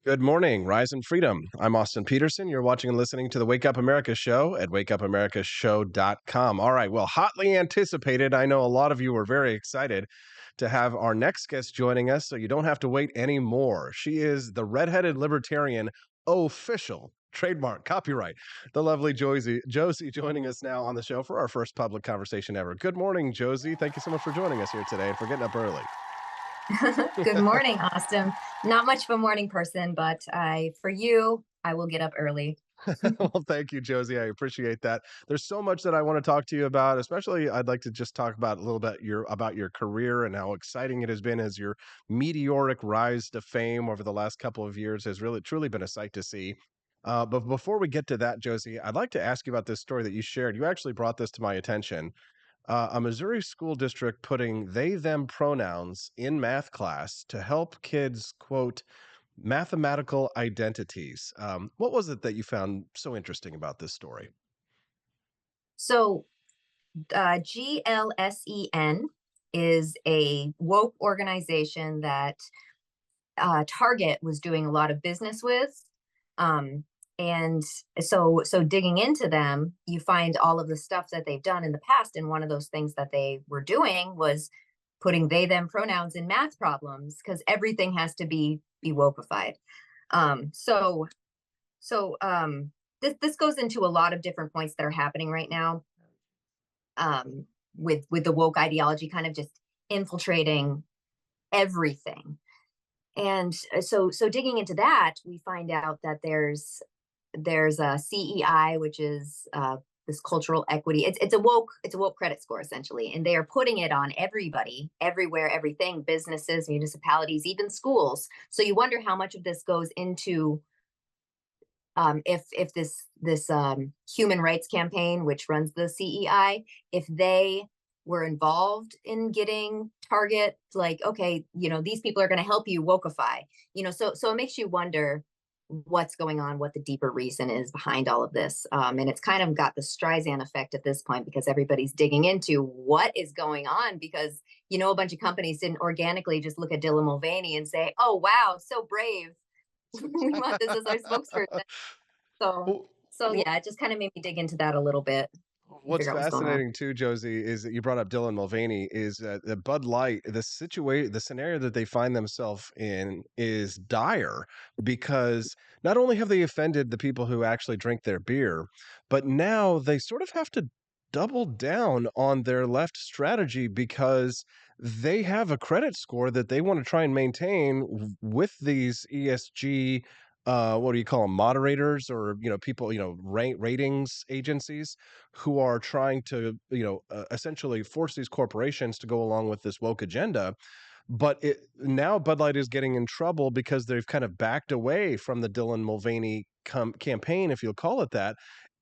Good morning, Rise and Freedom. I'm Austin Peterson. You're watching and listening to the Wake Up America show at wakeupAmericaShow.com. All right, well, hotly anticipated. I know a lot of you were very excited to have our next guest joining us, so you don't have to wait anymore. She is the Red Headed Libertarian official, trademark, copyright, the lovely Josie joining us now on the show for our first public conversation ever. Good morning, Josie. Thank you so much for joining us here today and for getting up early. Good morning, Austin. Not much of a morning person, but for you, I will get up early. Well, thank you, Josie. I appreciate that. There's so much that I want to talk to you about, especially I'd like to just talk about a little bit about your career and how exciting it has been as your meteoric rise to fame over the last couple of years has really truly been a sight to see. But before we get to that, Josie, I'd like to ask you about this story that you shared. You actually brought this to my attention. A Missouri school district putting they them pronouns in math class to help kids, quote, mathematical identities. What was it that you found so interesting about this story? So, GLSEN is a woke organization that Target was doing a lot of business with. Um, and so digging into them, you find all of the stuff that they've done in the past. And one of those things that they were doing was putting they them pronouns in math problems because everything has to be wokeified. Um, so this goes into a lot of different points that are happening right now, with the woke ideology kind of just infiltrating everything. And so digging into that, we find out that there's a CEI, which is this cultural equity. It's a woke credit score essentially, and they are putting it on everybody, everywhere, everything, businesses, municipalities, even schools. So you wonder how much of this goes into, if this human rights campaign, which runs the CEI, if they were involved in getting Target, like, okay, these people are going to help you wokeify, so it makes you wonder what's going on, what the deeper reason is behind all of this. And it's kind of got the Streisand effect at this point because everybody's digging into what is going on because, a bunch of companies didn't organically just look at Dylan Mulvaney and say, oh, wow, so brave. We want this as our spokesperson. So, Well, so yeah, it just kind of made me dig into that a little bit and what's figure out what's going on. fascinating too, Josie, is that you brought up Dylan Mulvaney. Is the Bud Light, the scenario that they find themselves in is dire because not only have they offended the people who actually drink their beer, but now they sort of have to double down on their left strategy because they have a credit score that they want to try and maintain with these ESG. What do you call them? Moderators or people, ratings agencies who are trying to, essentially force these corporations to go along with this woke agenda. But now Bud Light is getting in trouble because they've kind of backed away from the Dylan Mulvaney campaign, if you'll call it that,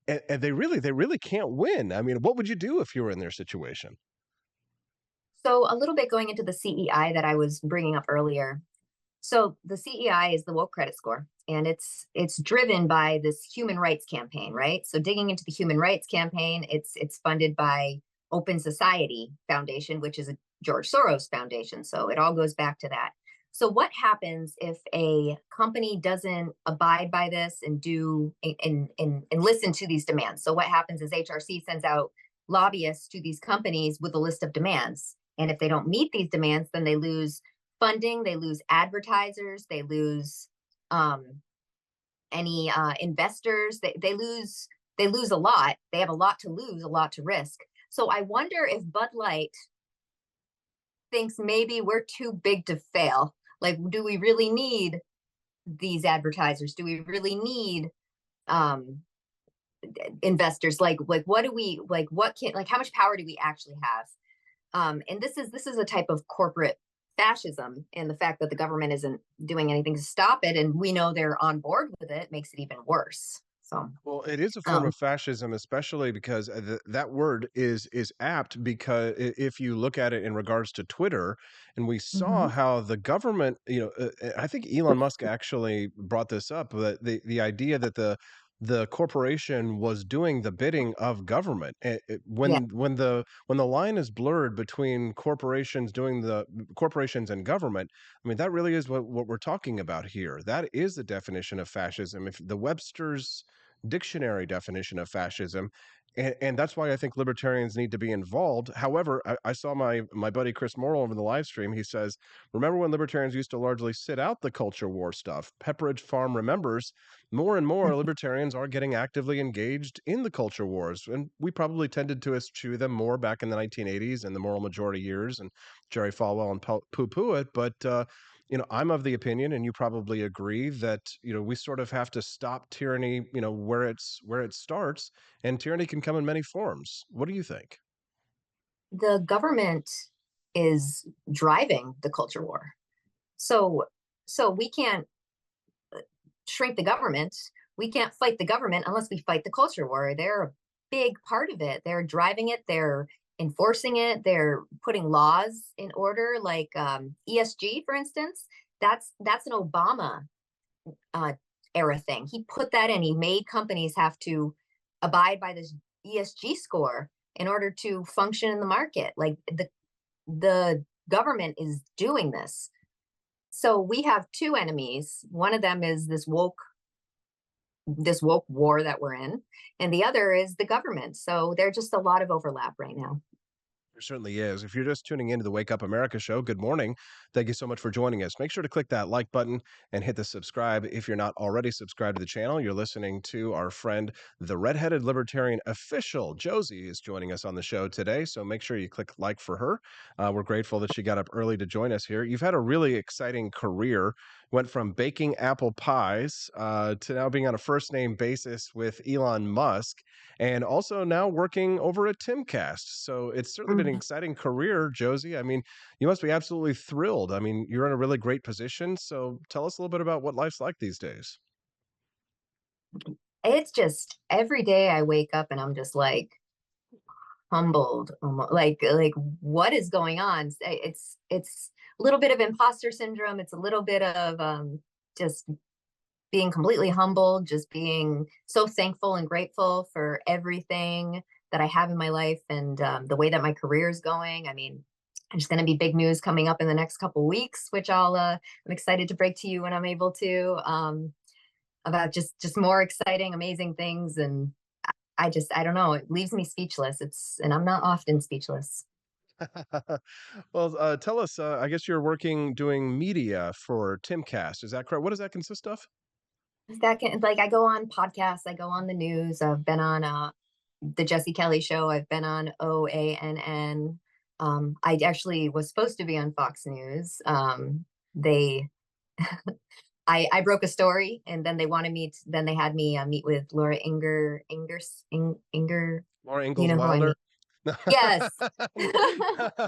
and they really can't win. I mean, what would you do if you were in their situation? So a little bit going into the CEI that I was bringing up earlier. So the CEI is the woke credit score, and it's driven by this human rights campaign, right? So digging into the human rights campaign, it's funded by Open Society Foundation, which is a George Soros foundation. So it all goes back to that. So what happens if a company doesn't abide by this and do and listen to these demands? So what happens is HRC sends out lobbyists to these companies with a list of demands. And if they don't meet these demands, then they lose funding, they lose advertisers, they lose um, any investors. They lose a lot. They have a lot to lose, a lot to risk. So I wonder if Bud Light thinks maybe we're too big to fail. Like, do we really need these advertisers? Do we really need um, investors? Like what do we like? What can like? How much power do we actually have? And this is a type of corporate fascism, and the fact that the government isn't doing anything to stop it, and we know they're on board with it, makes it even worse. So, Well, it is a form um, of fascism, especially because that word is apt because if you look at it in regards to Twitter, and we saw mhm. how the government, I think Elon Musk actually brought this up, but the idea that the the corporation was doing the bidding of government. Yeah. When the line is blurred between corporations and government, I mean that really is what we're talking about here. That is the definition of fascism. If the Webster's dictionary definition of fascism, and that's why I think libertarians need to be involved. However, I saw my buddy Chris Morrill over the live stream. He says, "Remember when libertarians used to largely sit out the culture war stuff?" Pepperidge Farm remembers. More and more libertarians are getting actively engaged in the culture wars, and we probably tended to eschew them more back in the 1980s and the moral majority years, and Jerry Falwell and poo-poo it. But I'm of the opinion, and you probably agree, that we sort of have to stop tyranny, where it starts, and tyranny can come in many forms. What do you think? The government is driving the culture war. So we can't shrink the government. We can't fight the government unless we fight the culture war. They're a big part of it. They're driving it. They're enforcing it. They're putting laws in order, like ESG, for instance. That's an Obama uh, era thing. He put that in. He made companies have to abide by this ESG score in order to function in the market. Like the government is doing this. So we have two enemies. One of them is this woke war that we're in, and the other is the government. So there's just a lot of overlap right now. There certainly is. If you're just tuning into the Wake Up America show, good morning. Thank you so much for joining us. Make sure to click that like button and hit the subscribe. If you're not already subscribed to the channel, you're listening to our friend, the Red Headed Libertarian official. Josie is joining us on the show today. So make sure you click like for her. We're grateful that she got up early to join us here. You've had a really exciting career. Went from baking apple pies to now being on a first name basis with Elon Musk, and also now working over at Timcast. So it's certainly been an Mhm. exciting career, Josie. I mean, you must be absolutely thrilled. I mean, you're in a really great position. So tell us a little bit about what life's like these days. It's just every day I wake up and I'm just like humbled, like what is going on? It's a little bit of imposter syndrome. It's a little bit of just being completely humbled, just being so thankful and grateful for everything that I have in my life, and the way that my career is going. I mean, there's going to be big news coming up in the next couple weeks, which I'm excited to break to you when I'm able to, about just more exciting, amazing things. And I don't know, it leaves me speechless. And I'm not often speechless. Well, tell us, I guess you're working doing media for Timcast. Is that correct? What does that consist of? Second, like I go on podcasts, I go on the news. I've been on the Jesse Kelly show. I've been on OANN. I actually was supposed to be on Fox News. They I broke a story, and then they wanted me to, then they had me meet with Laura Inger. Laura You Ingalls know who I mean? Wilder? Yes.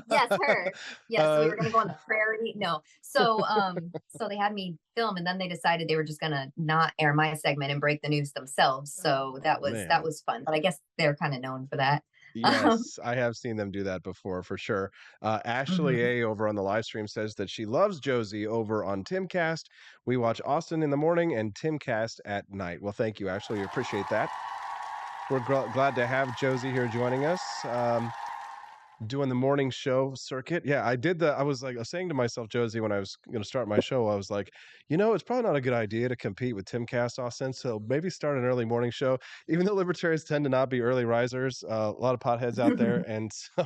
Yes, her. Yes, we uh, were gonna go on the prairie. No. So they had me film, and then they decided they were just gonna not air my segment and break the news themselves. So oh, that man. was fun. But I guess they're kind of known for that. Um, Yes, I have seen them do that before for sure. Ashley mhm. A over on the live stream says that she loves Josie over on Timcast. We watch Austin in the morning and Timcast at night. Well, thank you, Ashley. We appreciate that. We're glad to have Josie here joining us. Doing the morning show circuit. Yeah, I was like, I was saying to myself, Josie, when I was going to start my show, I was like, it's probably not a good idea to compete with Timcast Austin. So maybe start an early morning show, even though libertarians tend to not be early risers, a lot of potheads out there. And so,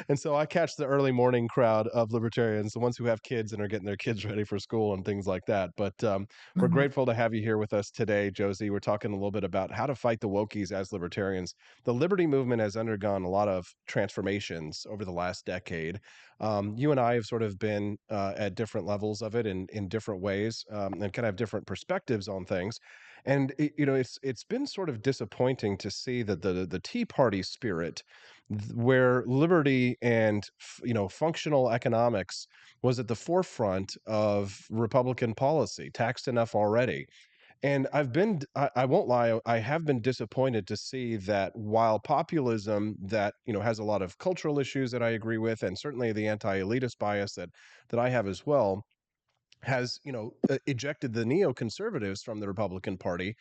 and so I catch the early morning crowd of libertarians, the ones who have kids and are getting their kids ready for school and things like that. But we're Mhm. grateful to have you here with us today, Josie. We're talking a little bit about how to fight the wokies as libertarians. The liberty movement has undergone a lot of transformations over the last decade. You and I have sort of been at different levels of it in different ways, and kind of have different perspectives on things. And it's been sort of disappointing to see that the Tea Party spirit, where liberty and functional economics was at the forefront of Republican policy, taxed enough already. And I won't lie, I have been disappointed to see that while populism that, has a lot of cultural issues that I agree with, and certainly the anti-elitist bias that I have as well, has, ejected the neoconservatives from the Republican Party.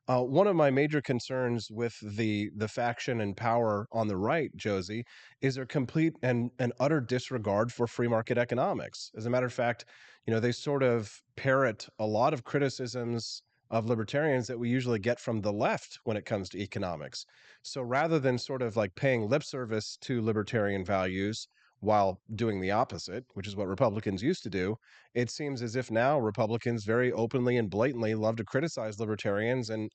One of my major concerns with the faction and power on the right, Josie, is their complete and utter disregard for free market economics. As a matter of fact, they sort of parrot a lot of criticisms of libertarians that we usually get from the left when it comes to economics. So rather than sort of like paying lip service to libertarian values while doing the opposite, which is what Republicans used to do, it seems as if now Republicans very openly and blatantly love to criticize libertarians and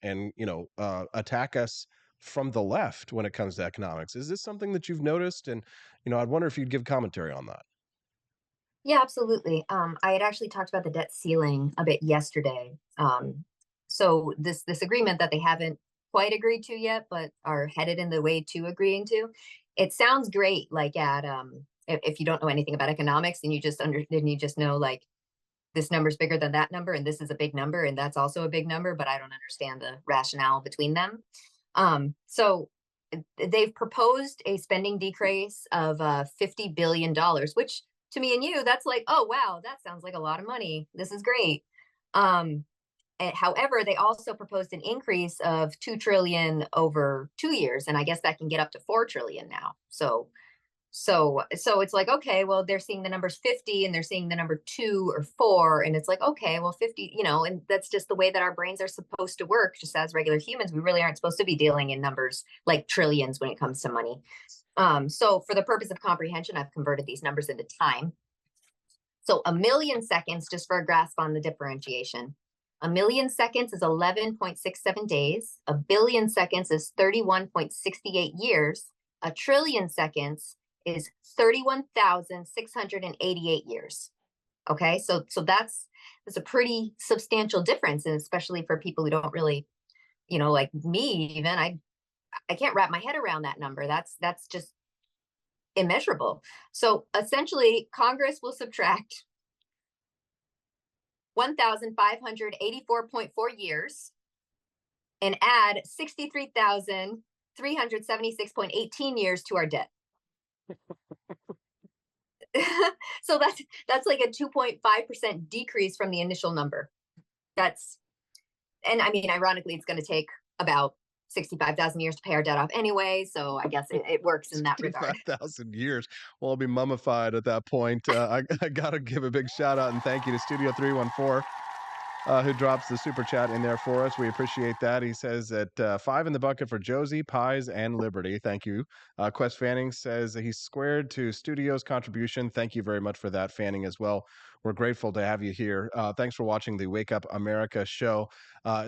attack us from the left when it comes to economics. Is this something that you've noticed? And I'd wonder if you'd give commentary on that. Yeah, absolutely. I had actually talked about the debt ceiling a bit yesterday. So this agreement that they haven't quite agreed to yet, but are headed in the way to agreeing to, it sounds great. Like at if you don't know anything about economics and you just know like this number's bigger than that number, and this is a big number, and that's also a big number, but I don't understand the rationale between them. So they've proposed a spending decrease of $50 billion, which to me and you, that's like, oh wow, that sounds like a lot of money. This is great. Um, However, they also proposed an increase of 2 trillion over 2 years, and I guess that can get up to 4 trillion now. So it's like, okay, well, they're seeing the numbers 50 and they're seeing the number 2 or 4, and it's like, okay, well, 50, and that's just the way that our brains are supposed to work. Just as regular humans, we really aren't supposed to be dealing in numbers like trillions when it comes to money. So for the purpose of comprehension, I've converted these numbers into time. So a million seconds, just for a grasp on the differentiation, a million seconds is 11.67 days. A billion seconds is 31.68 years. A trillion seconds is 31,688 years. Okay, so that's a pretty substantial difference, and especially for people who don't really, like me, even I can't wrap my head around that number. That's just immeasurable. So essentially, Congress will subtract 1,584.4 years and add 63,376.18 years to our debt. So that's like a 2.5% decrease from the initial number. And I mean, ironically, it's going to take about 65,000 years to pay our debt off anyway. So I guess it works in that regard. 5,000 years. Well, I'll be mummified at that point. I got to give a big shout out and thank you to Studio 314. Who drops the super chat in there for us. We appreciate that. He says that 5 in the bucket for Josie, Pies, and Liberty. Thank you. Quest Fanning says that he's squared to Studio's contribution. Thank you very much for that, Fanning, as well. We're grateful to have you here. Thanks for watching the Wake Up America show.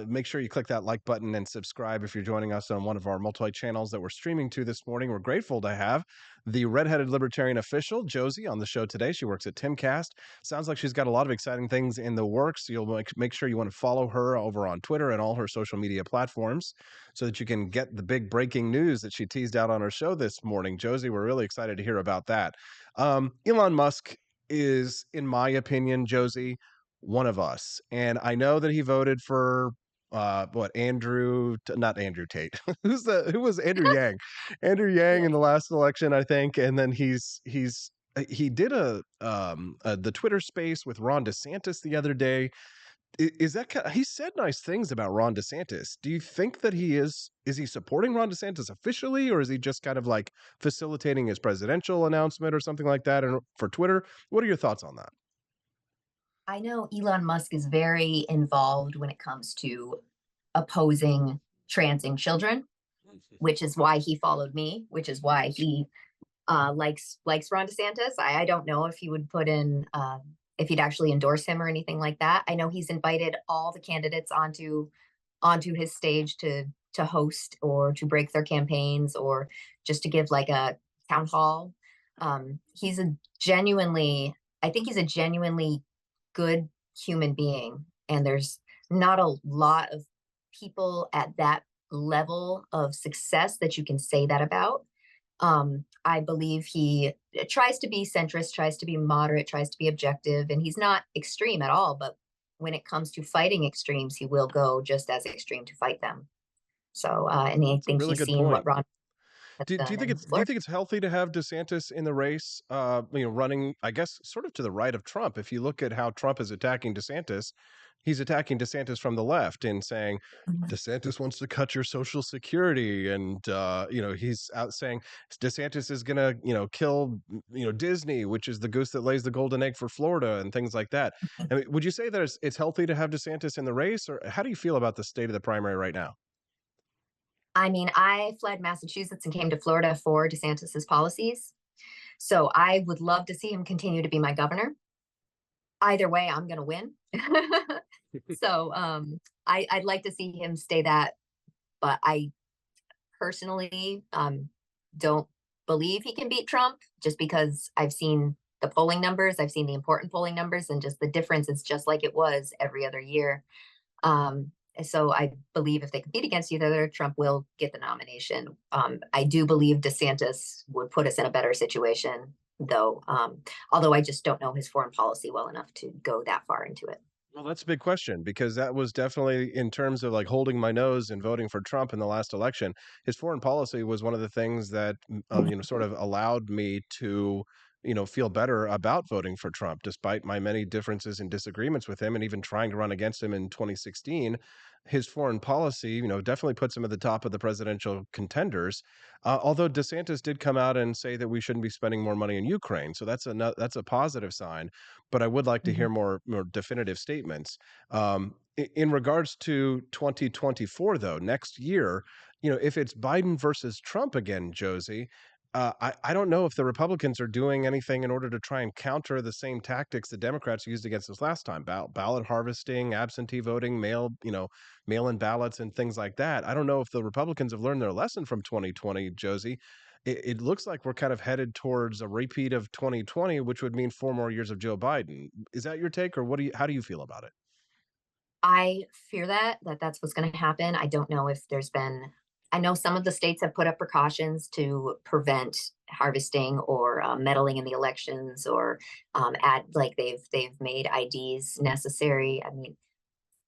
Make sure you click that like button and subscribe if you're joining us on one of our multi-channels that we're streaming to this morning. We're grateful to have the Red Headed Libertarian official, Josie, on the show today. She works at Timcast. Sounds like she's got a lot of exciting things in the works. You'll make sure you want to follow her over on Twitter and all her social media platforms so that you can get the big breaking news that she teased out on her show this morning. Josie, we're really excited to hear about that. Elon Musk is, in my opinion, Josie, one of us. And I know that he voted for not Andrew Tate. Who was Andrew Yang? Andrew Yang Yeah. in the last election, I think. And then he did the Twitter space with Ron DeSantis the other day. Is that he said nice things about Ron DeSantis? Do you think that is he supporting Ron DeSantis officially, or is he just kind of like facilitating his presidential announcement or something like that? And for Twitter, what are your thoughts on that? I know Elon Musk is very involved when it comes to opposing transing children, which is why he followed me, which is why he likes Ron DeSantis. I don't know if he would put in if he'd actually endorse him or anything like that. I know he's invited all the candidates onto his stage to host or to break their campaigns or just to give like a town hall. He's a genuinely, I think he's a genuinely good human being, and there's not a lot of people at that level of success that you can say that about. I believe he tries to be centrist, tries to be moderate, tries to be objective, and he's not extreme at all. But when it comes to fighting extremes, he will go just as extreme to fight them. So, and I It's a think really he's good seen point. what Ron has Do you done think in Florida. it's healthy to have DeSantis in the race? Running, I guess, sort of to the right of Trump. If you look at how Trump is attacking DeSantis, he's attacking DeSantis from the left and saying Mhm. DeSantis wants to cut your Social Security, and he's out saying DeSantis is going to kill Disney, which is the goose that lays the golden egg for Florida, and things like that. I mean, would you say that it's healthy to have DeSantis in the race, or how do you feel about the state of the primary right now? I mean, I fled Massachusetts and came to Florida for DeSantis's policies. So I would love to see him continue to be my governor. Either way, I'm going to win. So I'd like to see him stay that, but I personally don't believe he can beat Trump just because I've seen the polling numbers, I've seen the important polling numbers, and just the difference is just like it was every other year. Um, so I believe if they compete against each other, Trump will get the nomination. I do believe DeSantis would put us in a better situation, though. Although I just don't know his foreign policy well enough to go that far into it. Well, that's a big question, because that was definitely, in terms of like holding my nose and voting for Trump in the last election, his foreign policy was one of the things that sort of allowed me to feel better about voting for Trump, despite my many differences and disagreements with him, and even trying to run against him in 2016. His foreign policy, definitely puts him at the top of the presidential contenders. Although DeSantis did come out and say that we shouldn't be spending more money in Ukraine, so that's a positive sign. But I would like to hear Mhm. more definitive statements. In regards to 2024, though, next year, if it's Biden versus Trump again, Josie, I don't know if the Republicans are doing anything in order to try and counter the same tactics the Democrats used against us last time: ballot harvesting, absentee voting, mail-in ballots, and things like that. I don't know if the Republicans have learned their lesson from 2020, Josie. It looks like we're kind of headed towards a repeat of 2020, which would mean 4 more years of Joe Biden. Is that your take, or how do you feel about it? I fear that that's what's going to happen. I don't know if there's been. I know some of the states have put up precautions to prevent harvesting or meddling in the elections, or at like they've made IDs necessary. I mean,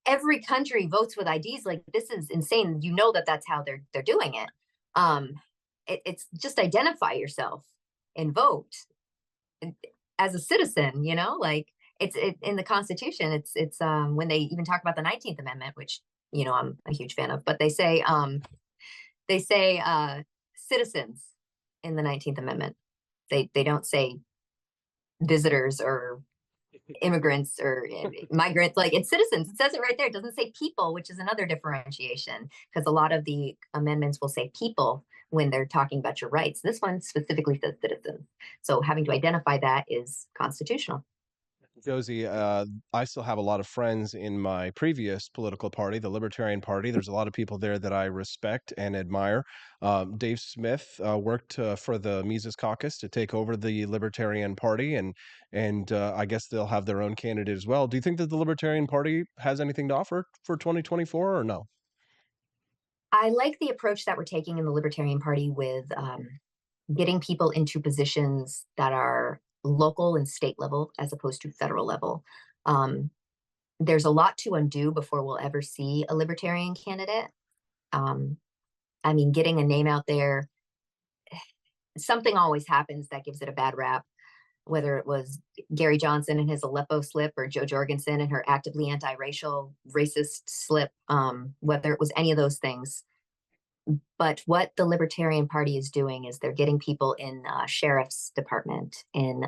every country votes with IDs. Like this is insane. You know that that's how they're doing it. Um, it's just identify yourself and vote as a citizen. Like in the Constitution. It's when they even talk about the 19th Amendment, which I'm a huge fan of, but they say citizens in the 19th Amendment. They don't say visitors or immigrants or migrants. Like it's citizens. It says it right there. It doesn't say people, which is another differentiation, because a lot of the amendments will say people when they're talking about your rights. This one specifically says citizens. So having to identify that is constitutional. Josie, I still have a lot of friends in my previous political party, the Libertarian Party. There's a lot of people there that I respect and admire. Dave Smith worked for the Mises Caucus to take over the Libertarian Party, and I guess they'll have their own candidate as well. Do you think that the Libertarian Party has anything to offer for 2024, or no? I like the approach that we're taking in the Libertarian Party with getting people into positions that are local and state level as opposed to federal level. Um, there's a lot to undo before we'll ever see a libertarian candidate. Um, I mean, getting a name out there, something always happens that gives it a bad rap, whether it was Gary Johnson and his Aleppo slip, or Jo Jorgensen and her actively anti-racial racist slip, whether it was any of those things. But what the Libertarian Party is doing is they're getting people in sheriff's department, in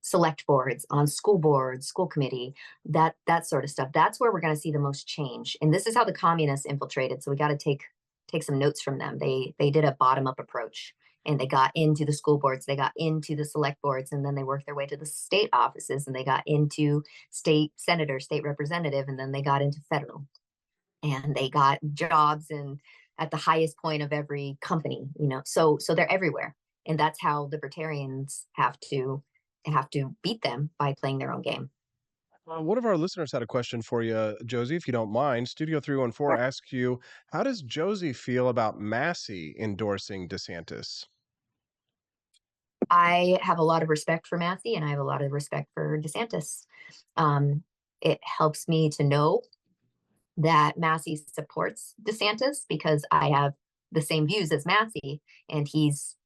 select boards, on school boards, school committee, that sort of stuff. That's where we're going to see the most change. And this is how the communists infiltrated. So we got to take some notes from them. They did a bottom up approach, and they got into the school boards, they got into the select boards, and then they worked their way to the state offices, and they got into state senator, state representative, and then they got into federal, and they got jobs and at the highest point of every company. So they're everywhere, and that's how libertarians have to beat them, by playing their own game. One of our listeners had a question for you, Josie, if you don't mind. Studio 314 asks you, how does Josie feel about Massey endorsing DeSantis? I have a lot of respect for Matthew, and I have a lot of respect for DeSantis. um, it helps me to know that Massey supports DeSantis, because I have the same views as Massey, and he's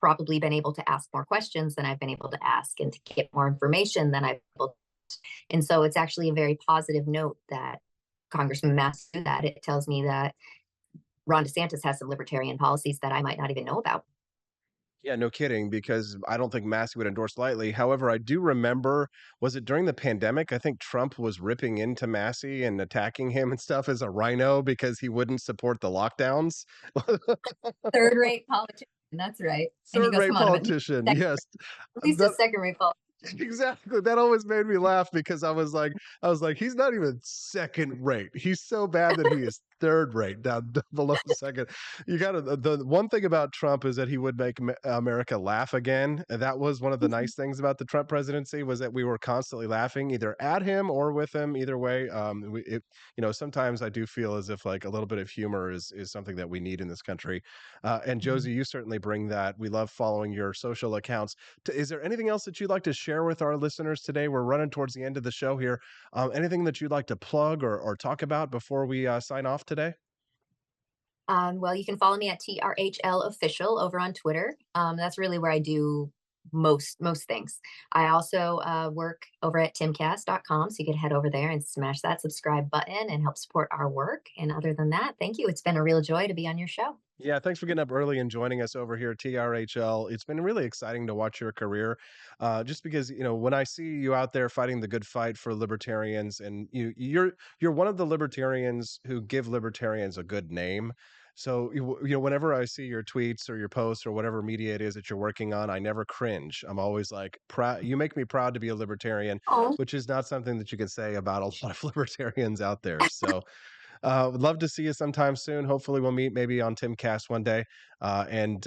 probably been able to ask more questions than I've been able to ask, and to get more information than I've been able And so it's actually a very positive note that Congressman Mass do that. It tells me that Ron DeSantis has some libertarian policies that I might not even know about. Yeah, no kidding, because I don't think Massey would endorse lightly. However, I do remember, was it during the pandemic? I think Trump was ripping into Massey and attacking him and stuff as a rhino because he wouldn't support the lockdowns. Third rate politician. That's right. And he Third goes, rate come on, but politician. Yes. at least a That second rate politician. exactly. That always made me laugh because I was like, he's not even second rate. He's so bad that he is third rate down below second. You got to, the one thing about Trump is that he would make America laugh again. And that was one of the nice things about the Trump presidency, was that we were constantly laughing either at him or with him. Either way, sometimes I do feel as if like a little bit of humor is something that we need in this country. And Josie, you certainly bring that. We love following your social accounts. Is there anything else that you'd like to share with our listeners today? We're running towards the end of the show here. Anything that you'd like to plug or talk about before we sign off today? Well, you can follow me at TRHL official over on Twitter. That's really where I do most things. I also work over at timcast.com, so you can head over there and smash that subscribe button and help support our work. And other than that, thank you. It's been a real joy to be on your show. Yeah, thanks for getting up early and joining us over here at TRHL. It's been really exciting to watch your career, just because when I see you out there fighting the good fight for libertarians, and you're one of the libertarians who give libertarians a good name. So whenever I see your tweets or your posts or whatever media it is that you're working on, I never cringe. I'm always like, proud. You make me proud to be a libertarian, Oh, which is not something that you can say about a lot of libertarians out there. So. Would love to see you sometime soon. Hopefully, we'll meet maybe on Timcast one day. And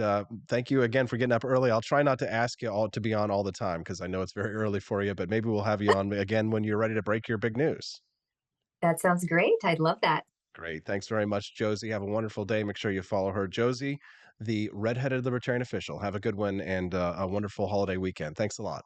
thank you again for getting up early. I'll try not to ask you all to be on all the time because I know it's very early for you, but maybe we'll have you on again when you're ready to break your big news. that sounds great. I'd love that. Great. Thanks very much, Josie. Have a wonderful day. Make sure you follow her, Josie, the Red Headed Libertarian official. Have a good one and a wonderful holiday weekend. Thanks a lot.